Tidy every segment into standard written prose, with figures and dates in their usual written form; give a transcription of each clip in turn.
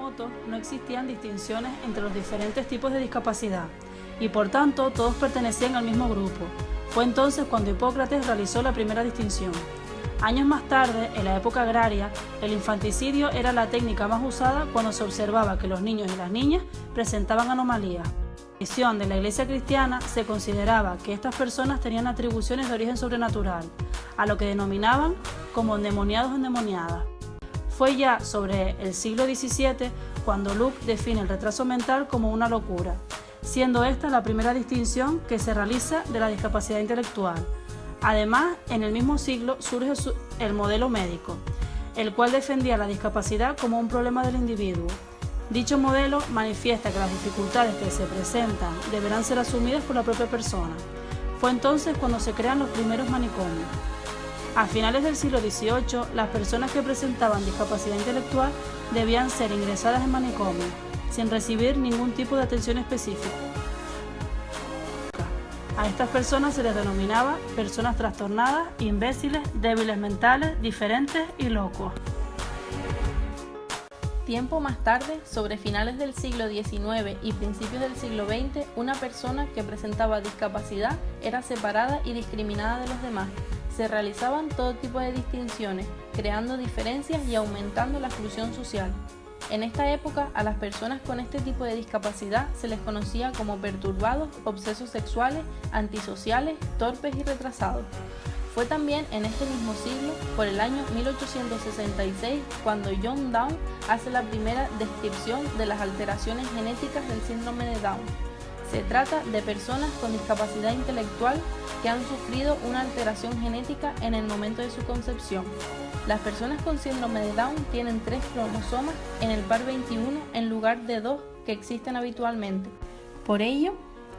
remotos no existían distinciones entre los diferentes tipos de discapacidad y por tanto todos pertenecían al mismo grupo. Fue entonces cuando Hipócrates realizó la primera distinción. Años más tarde, en la época agraria, el infanticidio era la técnica más usada cuando se observaba que los niños y las niñas presentaban anomalías. En la visión de la Iglesia cristiana se consideraba que estas personas tenían atribuciones de origen sobrenatural, a lo que denominaban como endemoniados o endemoniadas. Fue ya sobre el siglo XVII cuando Luke define el retraso mental como una locura, siendo esta la primera distinción que se realiza de la discapacidad intelectual. Además, en el mismo siglo surge el modelo médico, el cual defendía la discapacidad como un problema del individuo. Dicho modelo manifiesta que las dificultades que se presentan deberán ser asumidas por la propia persona. Fue entonces cuando se crean los primeros manicomios. A finales del siglo XVIII, las personas que presentaban discapacidad intelectual debían ser ingresadas en manicomios, sin recibir ningún tipo de atención específica. A estas personas se les denominaba personas trastornadas, imbéciles, débiles mentales, diferentes y locos. Tiempo más tarde, sobre finales del siglo XIX y principios del siglo XX, una persona que presentaba discapacidad era separada y discriminada de los demás. Se realizaban todo tipo de distinciones, creando diferencias y aumentando la exclusión social. En esta época, a las personas con este tipo de discapacidad se les conocía como perturbados, obsesos sexuales, antisociales, torpes y retrasados. Fue también en este mismo siglo, por el año 1866, cuando John Down hace la primera descripción de las alteraciones genéticas del síndrome de Down. Se trata de personas con discapacidad intelectual que han sufrido una alteración genética en el momento de su concepción. Las personas con síndrome de Down tienen 3 cromosomas en el par 21 en lugar de 2 que existen habitualmente. Por ello,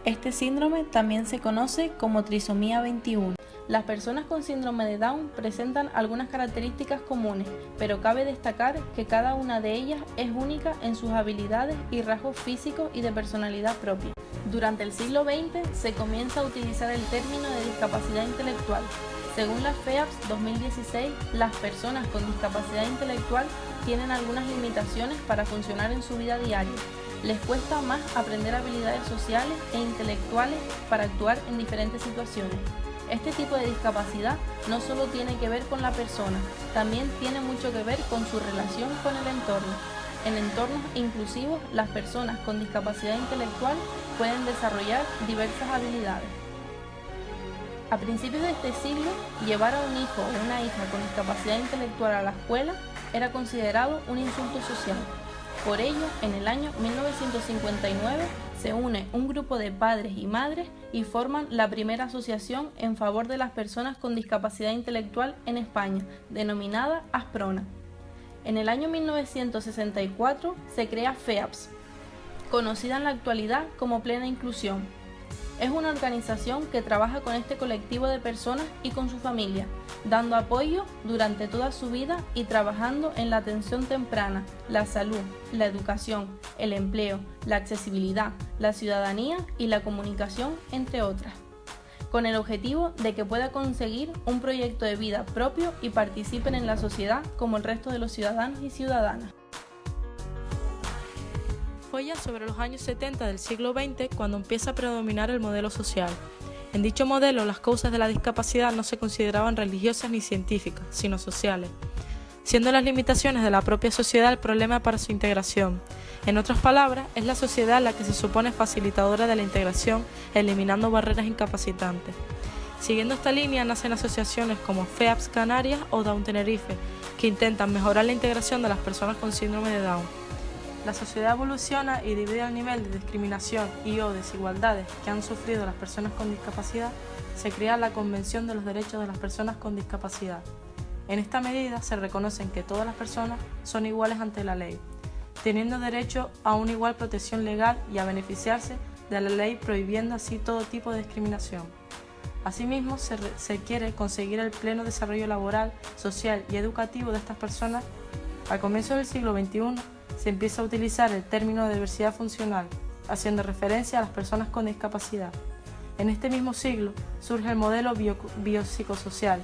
este síndrome también se conoce como trisomía 21. Las personas con síndrome de Down presentan algunas características comunes, pero cabe destacar que cada una de ellas es única en sus habilidades y rasgos físicos y de personalidad propia. Durante el siglo XX se comienza a utilizar el término de discapacidad intelectual. Según la FEAPS 2016, las personas con discapacidad intelectual tienen algunas limitaciones para funcionar en su vida diaria. Les cuesta más aprender habilidades sociales e intelectuales para actuar en diferentes situaciones. Este tipo de discapacidad no solo tiene que ver con la persona, también tiene mucho que ver con su relación con el entorno. En entornos inclusivos, las personas con discapacidad intelectual pueden desarrollar diversas habilidades. A principios de este siglo, llevar a un hijo o una hija con discapacidad intelectual a la escuela era considerado un insulto social. Por ello, en el año 1959 se une un grupo de padres y madres y forman la primera asociación en favor de las personas con discapacidad intelectual en España, denominada Asprona. En el año 1964 se crea FEAPS, conocida en la actualidad como Plena Inclusión. Es una organización que trabaja con este colectivo de personas y con su familia, dando apoyo durante toda su vida y trabajando en la atención temprana, la salud, la educación, el empleo, la accesibilidad, la ciudadanía y la comunicación, entre otras, con el objetivo de que pueda conseguir un proyecto de vida propio y participen en la sociedad como el resto de los ciudadanos y ciudadanas. Fue ya sobre los años 70 del siglo XX cuando empieza a predominar el modelo social. En dicho modelo, las causas de la discapacidad no se consideraban religiosas ni científicas, sino sociales, siendo las limitaciones de la propia sociedad el problema para su integración. En otras palabras, es la sociedad la que se supone facilitadora de la integración, eliminando barreras incapacitantes. Siguiendo esta línea nacen asociaciones como FEAPS Canarias o Down Tenerife, que intentan mejorar la integración de las personas con síndrome de Down. La sociedad evoluciona y debido al nivel de discriminación y/o desigualdades que han sufrido las personas con discapacidad, se crea la Convención de los Derechos de las Personas con Discapacidad. En esta medida se reconocen que todas las personas son iguales ante la ley, teniendo derecho a una igual protección legal y a beneficiarse de la ley, prohibiendo así todo tipo de discriminación. Asimismo, se quiere conseguir el pleno desarrollo laboral, social y educativo de estas personas. Al comienzo del siglo XXI, se empieza a utilizar el término de diversidad funcional, haciendo referencia a las personas con discapacidad. En este mismo siglo surge el modelo biopsicosocial,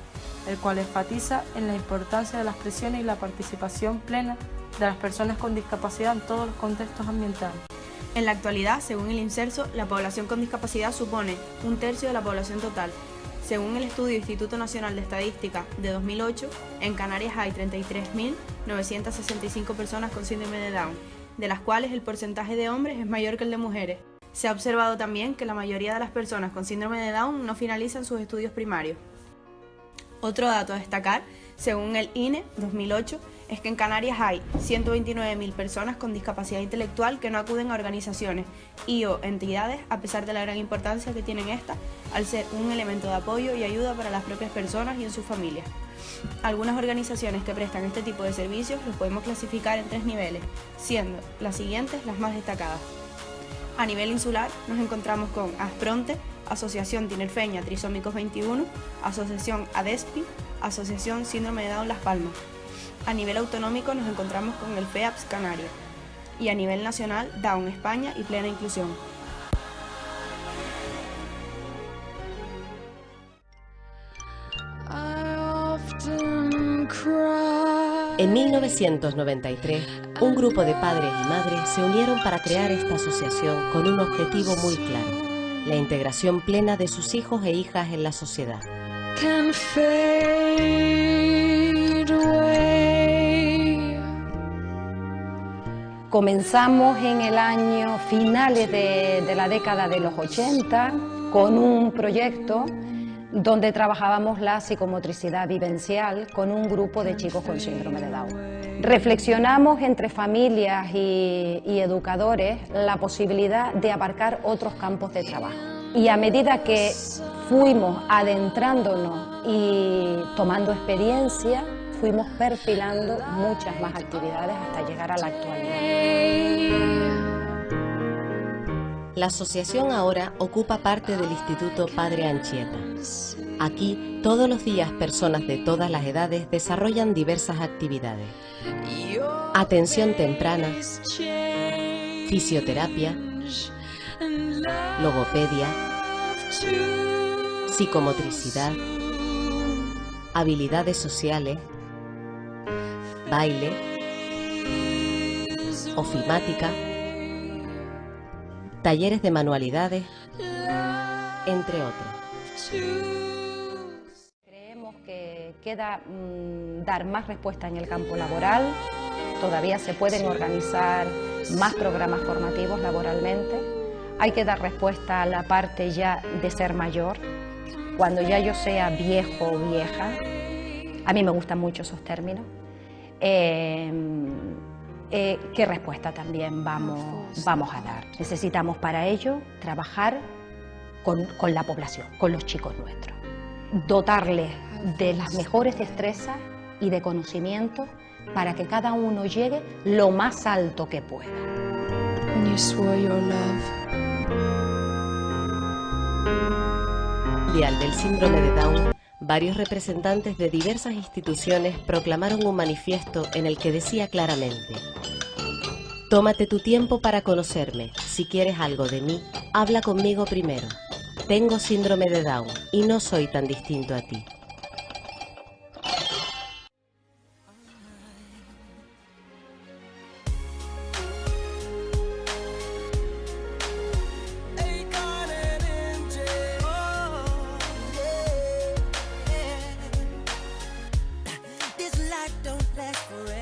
el cual enfatiza en la importancia de la expresión y la participación plena de las personas con discapacidad en todos los contextos ambientales. En la actualidad, según el INSERSO, la población con discapacidad supone 1/3 de la población total. Según el estudio Instituto Nacional de Estadística de 2008, en Canarias hay 33.965 personas con síndrome de Down, de las cuales el porcentaje de hombres es mayor que el de mujeres. Se ha observado también que la mayoría de las personas con síndrome de Down no finalizan sus estudios primarios. Otro dato a destacar, según el INE 2008, es que en Canarias hay 129.000 personas con discapacidad intelectual que no acuden a organizaciones y/o entidades a pesar de la gran importancia que tienen estas al ser un elemento de apoyo y ayuda para las propias personas y en sus familias. Algunas organizaciones que prestan este tipo de servicios los podemos clasificar en 3 niveles, siendo las siguientes las más destacadas. A nivel insular nos encontramos con Aspronte, Asociación Tinerfeña Trisómicos 21, Asociación ADESPI, Asociación Síndrome de Down Las Palmas. A nivel autonómico nos encontramos con el FEAPS Canarias y a nivel nacional Down España y Plena Inclusión. En 1993, un grupo de padres y madres se unieron para crear esta asociación con un objetivo muy claro: la integración plena de sus hijos e hijas en la sociedad. Comenzamos en el año finales de la década de los 80 con un proyecto donde trabajábamos la psicomotricidad vivencial con un grupo de chicos con síndrome de Down. Reflexionamos entre familias y educadores la posibilidad de abarcar otros campos de trabajo. Y a medida que fuimos adentrándonos y tomando experiencia, fuimos perfilando muchas más actividades hasta llegar a la actualidad. La asociación ahora ocupa parte del Instituto Padre Anchieta. Aquí, todos los días, personas de todas las edades desarrollan diversas actividades: atención temprana, fisioterapia, logopedia, psicomotricidad, habilidades sociales, baile, ofimática, talleres de manualidades, entre otros. Creemos que queda dar más respuesta en el campo laboral. Todavía se pueden organizar más programas formativos laboralmente. Hay que dar respuesta a la parte ya de ser mayor. Cuando ya yo sea viejo o vieja, a mí me gustan mucho esos términos. ¿Qué respuesta también vamos a dar? Necesitamos para ello trabajar con la población, con los chicos nuestros. Dotarles de las mejores destrezas y de conocimiento para que cada uno llegue lo más alto que pueda. Mundial del Síndrome de Down, varios representantes de diversas instituciones proclamaron un manifiesto en el que decía claramente: tómate tu tiempo para conocerme. Si quieres algo de mí, habla conmigo primero. Tengo síndrome de Down y no soy tan distinto a ti. This life don't last forever.